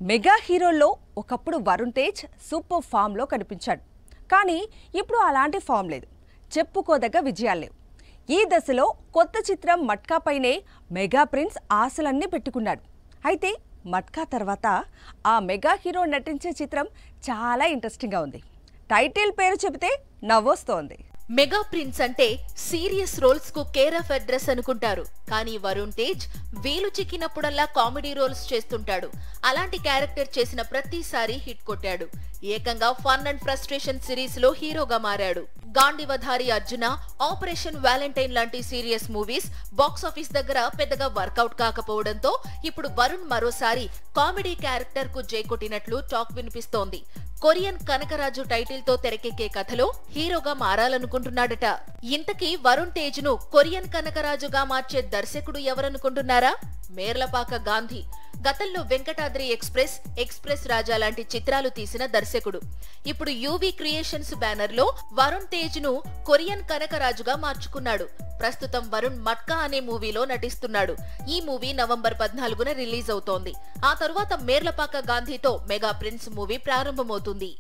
Mega హీరోల్లో ఒకప్పుడు Varun Tej super ఫామ్లో కనిపించాడు. కానీ ఇప్పుడు అలాంటి ఫామ్ లేదు. చెప్పుకోదగ్గ విజయాలు లేవు. ఈ దశలో కొత్త చిత్రం మట్కాపైనే మెగా ప్రిన్స్ ఆశలన్నీ పెట్టుకున్నాడు. అయితే మట్కా తర్వాత ఆ మెగా హీరో నటించే చిత్రం చాలా ఇంట్రెస్టింగ్గా ఉంది. టైటిల్ పేరు చెబితే నవ్వొస్తోంది. మెగా ప్రిన్స్ అంటే సీరియస్ రోల్స్ కు కేర్ ఆఫ్ అడ్రస్ అనుకుంటారు. కానీ వరుణ్ తేజ్ వీలు చిక్కినప్పుడల్లా కామెడీ రోల్స్ చేస్తుంటాడు. అలాంటి క్యారెక్టర్ చేసిన ప్రతిసారి హిట్ కొట్టాడు. ఏకంగా ఫన్ అండ్ ఫ్రస్ట్రేషన్ సిరీస్ లో హీరోగా మారాడు. గాండివధారి అర్జున, ఆపరేషన్ వ్యాలంటైన్ లాంటి సీరియస్ మూవీస్ బాక్సాఫీస్ దగ్గర పెద్దగా వర్కౌట్ కాకపోవడంతో ఇప్పుడు వరుణ్ మరోసారి కామెడీ క్యారెక్టర్ కు జై కొట్టినట్లు టాక్ వినిపిస్తోంది. కొరియన్ కనకరాజు టైటిల్ తో తెరకెక్కే కథలో హీరోగా మారాలనుకుంటున్నాడట. ఇంతకీ వరుణ్ తేజ్ ను కొరియన్ కనకరాజుగా మార్చే దర్శకుడు ఎవరనుకుంటున్నారా? మేర్లపాక గాంధీ. గతంలో వెంకటాద్రి ఎక్స్ప్రెస్ రాజా లాంటి చిత్రాలు తీసిన దర్శకుడు. ఇప్పుడు యూవీ క్రియేషన్స్ బ్యానర్ లో వరుణ్ తేజ్ ను కొరియన్ కనకరాజుగా మార్చుకున్నాడు. ప్రస్తుతం వరుణ్ మట్కా అనే మూవీలో నటిస్తున్నాడు. ఈ మూవీ నవంబర్ 14న రిలీజ్ అవుతోంది. ఆ తరువాత మేర్లపాక గాంధీతో మెగా ప్రిన్స్ మూవీ ప్రారంభమవుతుంది.